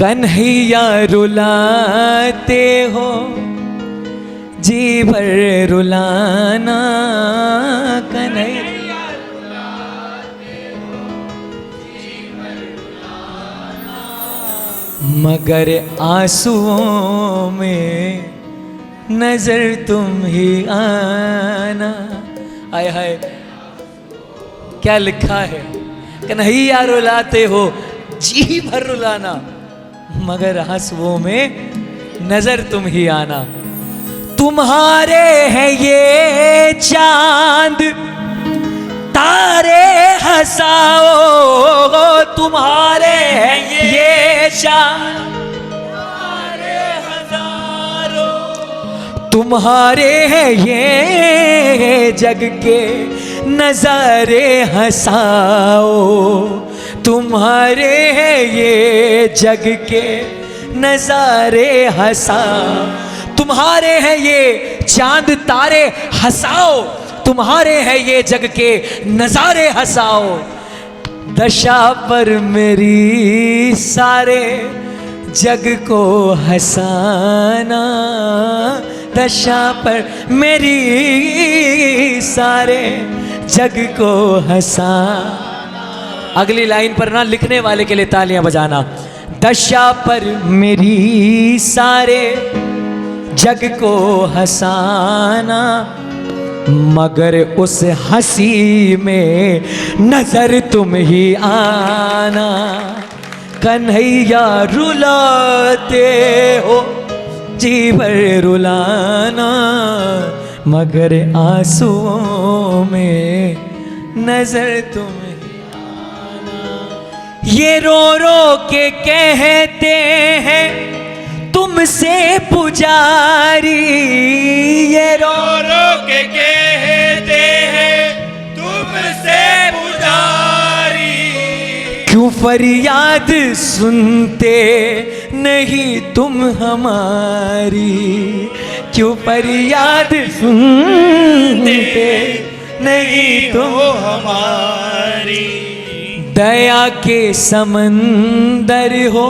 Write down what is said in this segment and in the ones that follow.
कन्हैया रुलाते हो जी भर रुलाना, कन्हैया रुलाते हो जी भर रुलाना, मगर आंसुओं में नजर तुम ही आना। आय हाय क्या लिखा है, कन्हैया रुलाते हो जी भर रुलाना, मगर आंसुओं में नजर तुम ही आना। तुम्हारे हैं ये चांद तारे हंसाओ, तुम्हारे हैं ये चांद तारे हजारों, तुम्हारे हैं ये जग के नजारे हंसाओ, तुम्हारे हैं ये जग के नजारे हंसाओ, तुम्हारे हैं ये चांद तारे हंसाओ, तुम्हारे हैं ये जग के नजारे हंसाओ। दशा पर मेरी सारे जग को हंसाना, दशा पर मेरी सारे जग को हंसाना। अगली लाइन पर ना लिखने वाले के लिए तालियां बजाना। दशा पर मेरी सारे जग को हंसाना, मगर उस हंसी में नजर तुम ही आना। कन्हैया रुलाते हो जी भर रुलाना, मगर आंसुओं में नजर तुम ही आना। ये रो रो के कहते हैं तुमसे पुजारी, ये रो रो के कहते हैं तुमसे पुजारी, क्यों फरियाद सुनते नहीं तुम हमारी, क्यों फरियाद सुनते नहीं तुम हमारी। दया के समंदर हो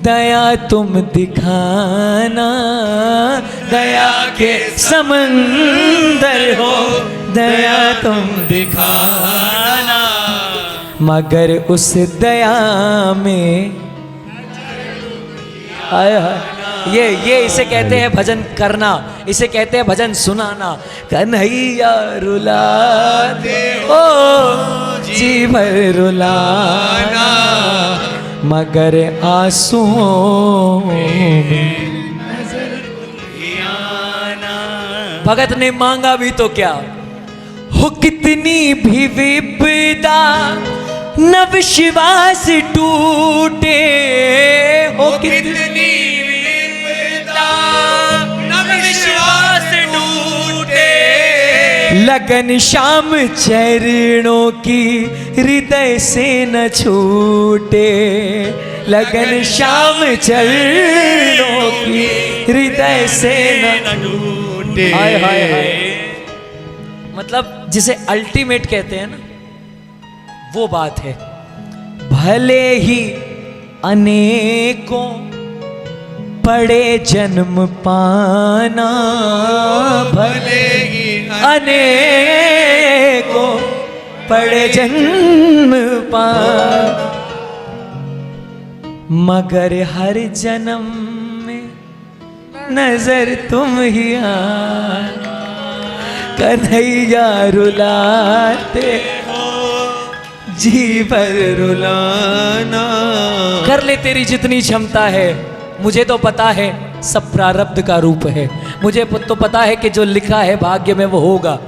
दया तुम दिखाना, दया के समंदर हो दया तुम दिखाना, मगर उस दया में ये इसे कहते हैं भजन करना, इसे कहते हैं भजन सुनाना। कन्हैया रुलाते हो जी भर रुलाना, मगर आंसुओं में नजर तुम आना। भगत ने मांगा भी तो क्या, हो कितनी भी विपदा न विश्वास टूटे, हो कितनी विपदा न विश्वास टूटे, लगन श्याम चरणों की हृदय से न छूटे, लगन श्याम चरणों की हृदय से न छूटे। हाय हाय हाय, मतलब जिसे अल्टीमेट कहते हैं ना, वो बात है। भले ही अनेकों पड़े जन्म पाना, भले ही अनेकों पड़े जन्म पाना, मगर हर जन्म में नजर तुम ही आना। कन्हैया रुलाते हो जी भर रुलाना, कर ले तेरी जितनी क्षमता है, मुझे तो पता है सब प्रारब्ध का रूप है, मुझे तो पता है कि जो लिखा है भाग्य में वो होगा,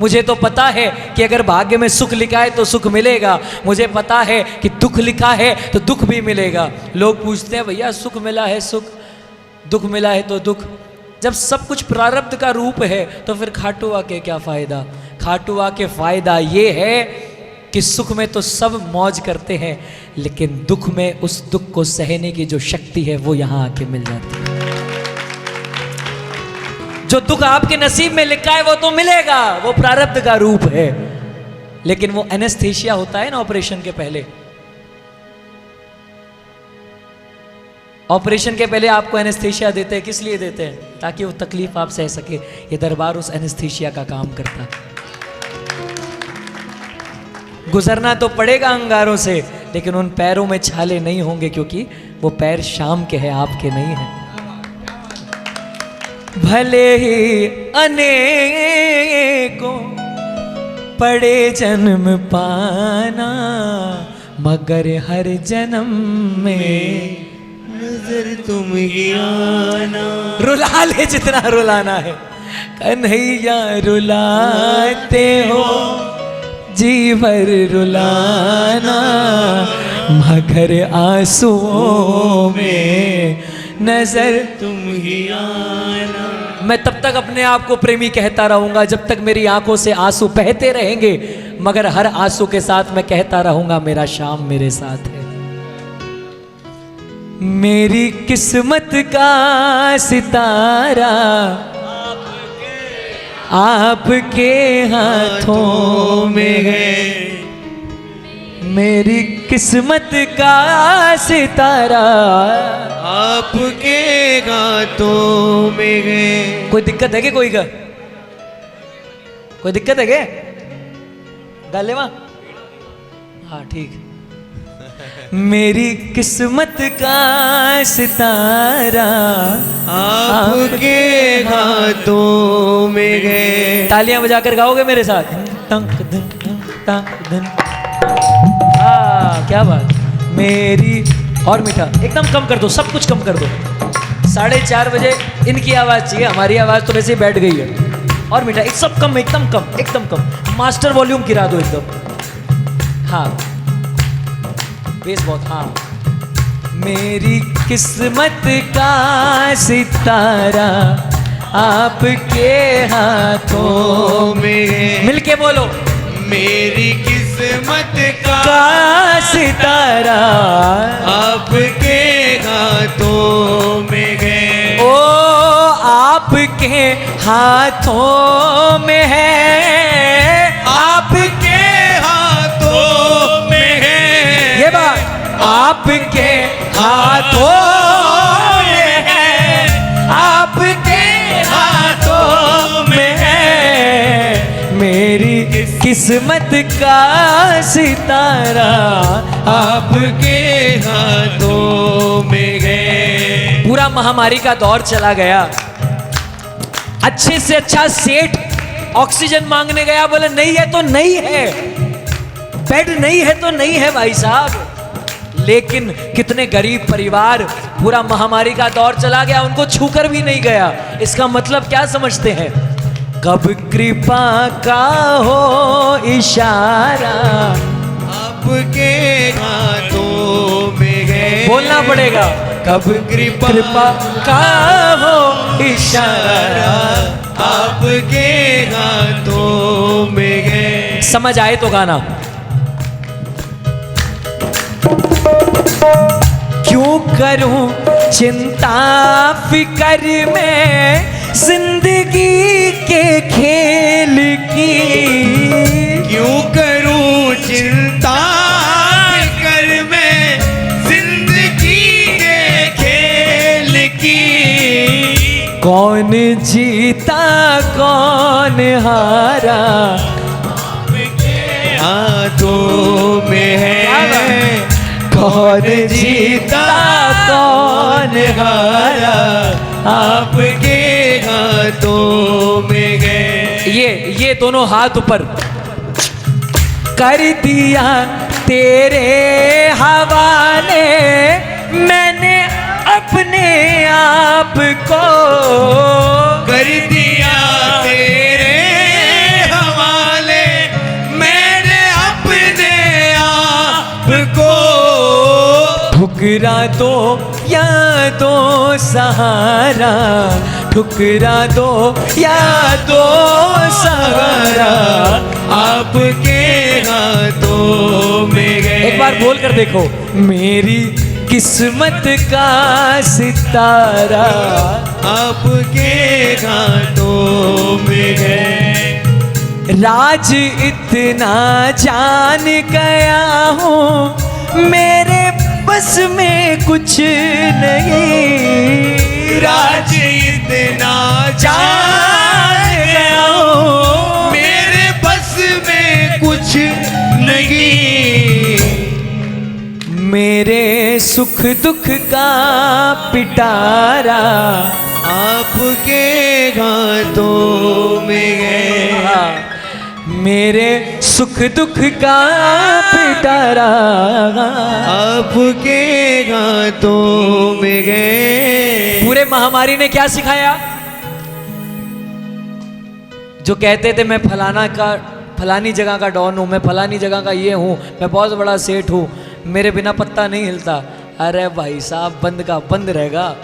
मुझे तो पता है कि अगर भाग्य में सुख लिखा है तो सुख मिलेगा, मुझे पता है कि दुख लिखा है तो दुख भी मिलेगा। लोग पूछते हैं भैया सुख मिला है सुख, दुख मिला है तो दुख। जब सब कुछ प्रारब्ध का रूप है तो फिर खाटुआ के क्या फायदा। खाटुआ के फायदा ये है कि सुख में तो सब मौज करते हैं, लेकिन दुख में उस दुख को सहने की जो शक्ति है वो यहाँ आके मिल जाती है। जो दुख आपके नसीब में लिखा है वो तो मिलेगा, वो प्रारब्ध का रूप है, लेकिन वो एनेस्थीसिया होता है ना ऑपरेशन के पहले, ऑपरेशन के पहले आपको एनेस्थीसिया देते हैं, किस लिए देते हैं? ताकि वो तकलीफ आप सह सके। ये दरबार उस एनेस्थीसिया का काम करता है। गुजरना तो पड़ेगा अंगारों से, लेकिन उन पैरों में छाले नहीं होंगे, क्योंकि वो पैर शाम के हैं, आपके नहीं हैं। भले ही अनेकों पड़े जन्म पाना, मगर हर जन्म में नजर तुम ही आना। रुला ले जितना रुलाना है, कन्हैया रुलाते हो जी भर रुलाना, मगर आंसुओं में नजर तुम ही आना। मैं तब तक अपने आप को प्रेमी कहता रहूंगा जब तक मेरी आंखों से आंसू बहते रहेंगे, मगर हर आंसू के साथ मैं कहता रहूंगा मेरा श्याम मेरे साथ है। मेरी किस्मत का सितारा आपके हाथों में है, मेरी किस्मत का सितारा आपके हाथों में है। कोई दिक्कत है क्या? कोई दिक्कत है क्या? गाले वहां, हाँ ठीक। मेरी किस्मत का सितारा आपके हाथों में है। तालियां बजाकर गाओगे मेरे साथ? टंक धन टंक धन। हाँ क्या बात। मेरी और मीठा एकदम कम कर दो, सब कुछ कम कर दो। 4:30 बजे इनकी आवाज चाहिए, हमारी आवाज तो वैसे ही बैठ गई है। और मीठा एक सब कम, एकदम कम, एकदम कम। मास्टर वॉल्यूम गिरा दो एकदम। हाँ बेस बहुत। हाँ मेरी किस्मत का सितारा आपके हाथों में, मिलके बोलो। मेरी किस्मत का सितारा आपके हाथों में है। ओ आपके हाथों में है, आपके हाथों में है। ये बात आपके हाथों में है, आपके हाथों में है। मेरी किस्मत का सितारा आपके हाथों में है। पूरा महामारी का दौर चला गया, अच्छे से अच्छा सेठ ऑक्सीजन मांगने गया, बोले नहीं है तो नहीं है, बेड नहीं है तो नहीं है भाई साहब। लेकिन कितने गरीब परिवार, पूरा महामारी का दौर चला गया, उनको छूकर भी नहीं गया। इसका मतलब क्या समझते हैं? कब कृपा का हो इशारा आपके हाथों में है। बोलना पड़ेगा। कब कृपा का हो इशारा आपके हाथों में है। समझ आए तो गाना। क्यों करूं चिंता फिकर में जिंदगी के खेल की, क्यों करूं चिंता फिकर में जिंदगी के खेल की। कौन जीता कौन हारा हाथों में है। कौन जीता कौन हारा आपके हाथों में है। ये दोनों हाथ ऊपर कर दिया तेरे हवाले, मैंने अपने आप को कर दिया तेरे हवाले, मैंने अपने आप को। ठुकरा दो या दो सहारा, ठुकरा दो या दो सहारा आपके हाथों में है। एक बार बोल कर देखो। मेरी किस्मत का सितारा आपके हाथों में है। राज इतना जान गया हूँ, मेरे बस में कुछ नहीं, राज इतना जान गया हूँ, मेरे बस में कुछ नहीं। मेरे सुख दुख का पिटारा आपके हाथों में है, मेरे सुख दुख का पिटारा आपके हाथों में है। पूरे महामारी ने क्या सिखाया? जो कहते थे मैं फलानी जगह का डॉन हूं, मैं फलानी जगह का ये हूं, मैं बहुत बड़ा सेठ हूं, मेरे बिना पत्ता नहीं हिलता। अरे भाई साहब, बंद का बंद रहेगा।